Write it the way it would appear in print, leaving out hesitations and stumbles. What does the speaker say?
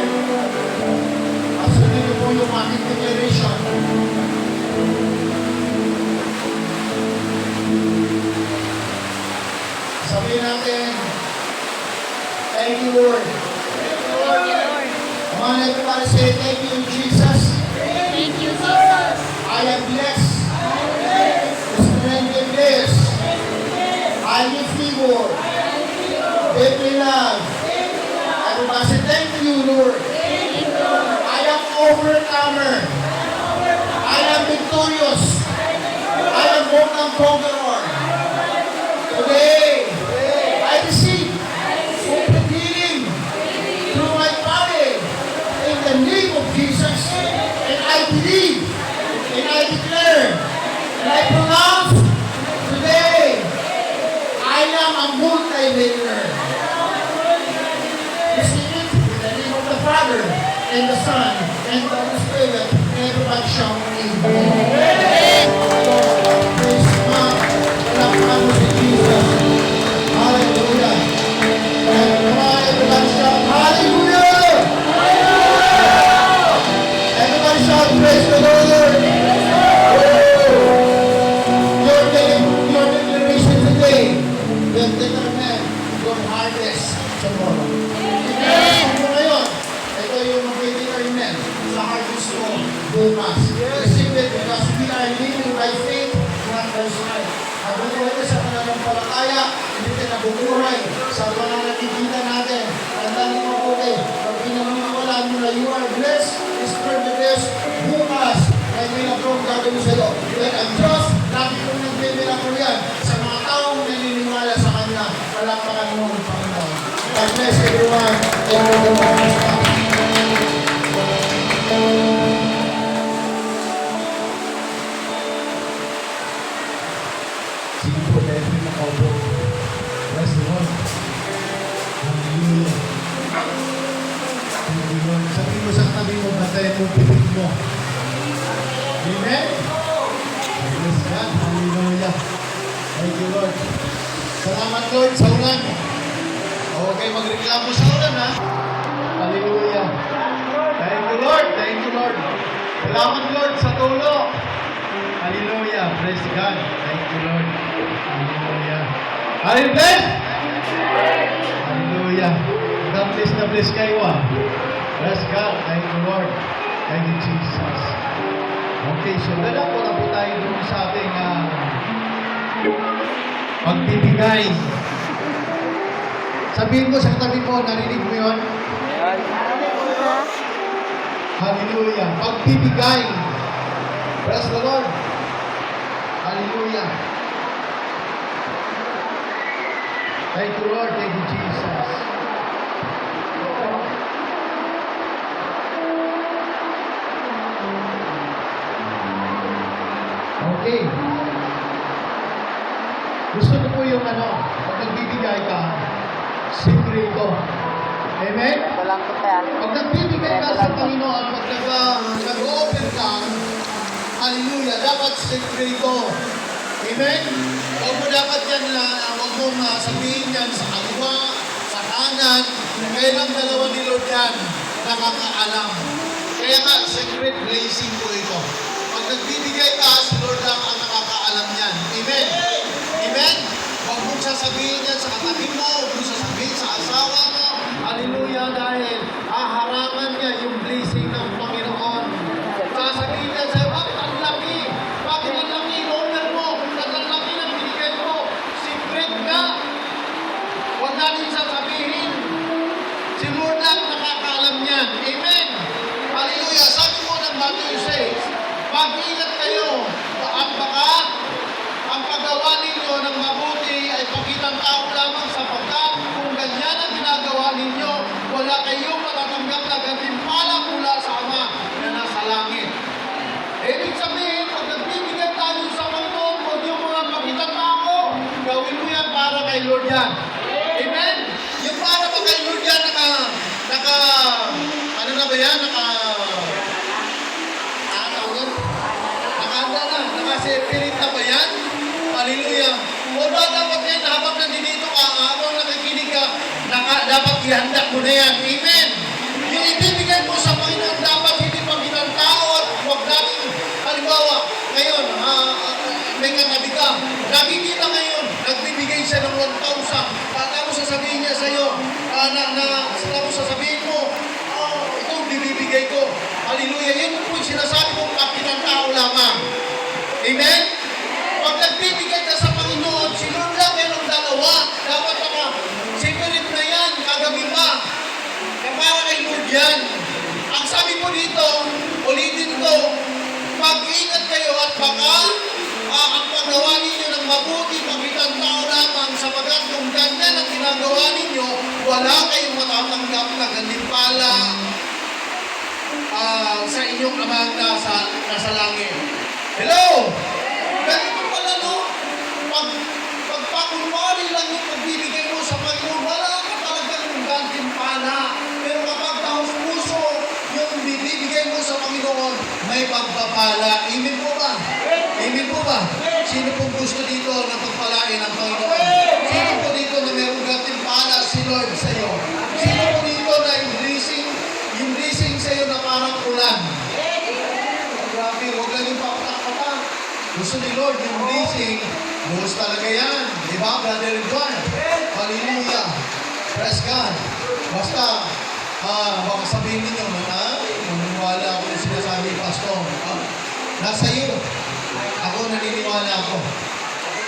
Lord. Pasunod niyo po yung aking declaration. Sabihin natin, thank you, Lord. Come on, everybody say, thank you, Jesus. Thank you, Jesus. I am blessed. The strength in this. I give favor. Every love. Everybody say, thank you, Lord. I am overcomer. I am victorious. I am more than conqueror. Today, I receive complete healing through my body in the name of Jesus. And I believe, and I declare, and I pronounce today, I am a multi-millionaire. Receive it in the name of the Father, and the Son, and the Holy Spirit. Everybody shout amen. Praise God. Palakpakan mo si Jesus. Hallelujah. And come on, everybody shout hallelujah. Everybody shout praise the Lord. Your declaration today will determine your harvest tomorrow. Amen. Ngayon, ito yung mag-determine sa harvest mo bukas. Receive it because we are living by faith, not by sight. At buhay sa pananampalataya, hindi ka nabubuhay sa mga nakikita natin. Tandaan mo mabuti, pag pinamamawalan mo na you are blessed, spread the blessed, bukas, ay may nabrong gagawin sa'yo. And ang Diyos, lagi kong nagbibilang yan sa mga taong naniniwala sa Kanya. Palakpakan mo ang Panginoon. God bless everyone. Sige po, dahil po nakaupo. Bless the Lord. Hallelujah. Thank you, Lord. Sabihin mo sa katabi mo, bantayan mo, pipig mo. Amen? Bless God. Hallelujah. Thank you, Lord. Salamat, Lord, sa ulan. Huwag kayo magreklamo sa ulan, ha? Hallelujah. Thank you, Lord. Thank you, Lord. Salamat, Lord, sa tulong. Hallelujah. Praise God. Thank you, Lord. Hallelujah. Are you blessed? Hallelujah. God bless na bless kayo, ah. Bless God. Thank you, Lord. Thank you, Jesus. Okay, so dala po na po tayo dun sa ating pagbibigay. Sabihin mo sa katabi mo, narinig mo yun? Hallelujah. Pagbibigay. Bless the Lord. Hallelujah. Thank you, Lord. Thank you, Jesus. Okay. Gusto ko po yung pag nagbibigay ka, sikreto. Amen? Walang kita. Pag nagbibigay ka sa Panginoon, pag nag-open ka, hallelujah, dapat sekreto. Amen? Huwag mo dapat yan huwag mo sabihin yan sa kaliwa, sa kanan, kaya lang dalawa ni Lord yan, nakakaalam. Kaya nga, secret blessing po ito. Pag nagbibigay ka, si Lord lang ang nakakaalam yan. Amen? Amen? Huwag mong sasabihin yan sa katabi mo, huwag mong sasabihin sa asawa mo. Hallelujah, dahil haharangan niya yung blessing ng Panginoon. Sasabihin niya sa'yo, ang laki. Bakit ang laki honor mo? At ang laki ng binigay mo? Secret ka. Huwag natin sasabihin. Si Lord ang nakakaalam niyan. Amen? Hallelujah. Sabi mo ng Matthew 6, mag-ingat kayo. Ang paggawa ninyo ng mabuti ay pakitang tao lamang sapagkat kung ganyan ang ginagawa ninyo, wala kayong matatanggap na gantimpala mula sa Ama na nasa langit. Ibig sabihin, pag nagbibigay tayo sa Panginoon, huwag yung mga pakitang tao, gawin mo yan para kay Lord yan. Amen? Yung para ba kay Lord yan, ano na ba yan? Naka-separate na ba yan? Hallelujah. O ba dapat yan, habang nandito ka, habang nakikinig ka, dapat ihanda mo na yan. Amen. Yung ibig tapos sasabihin mo, ito binibigay ko. Hallelujah. Yan po yung sinasabi kong kapitan tao lamang. Amen? Pag nagbibigay ka sa Panginoon, si Lord lang merong dalawa. Dapat separate na yan, kagamitan. Kaya para kay Lord yan. Ang sabi po dito, ulitin ko, mag-ingat kayo at baka ang paggawa ninyo ng mabuti, kapitan tao lamang, sapagat kung ganyan ang ginagawa ninyo, wala kayong matatanggap na gantimpala sa inyong amang nasa langit. Hello! Ganito pala, no? Pagpakunwari lang yung pagbibigay mo sa Panginoon, wala ka talagang gantimpala. Pero kapag taos puso yung bibigay mo sa Panginoon, may pagpapala. Amen po ba? Amen po ba? Sino pong gusto dito na pagpalain ang Panginoon? Sino po dito na mayroong gantimpala si Lord sa iyo? Sino po dito na yung blessing sa iyo na parang ulan? Grabe, huwag lang yung papatak-patak. Gusto ni Lord yung blessing, buhos talaga yan. Di ba, Brother Juan? Hallelujah. Praise God. Basta, baka sabihin ninyo, naniniwala ako na sinasabi ni Pastor. Nasa iyo. Ako naniniwala ako.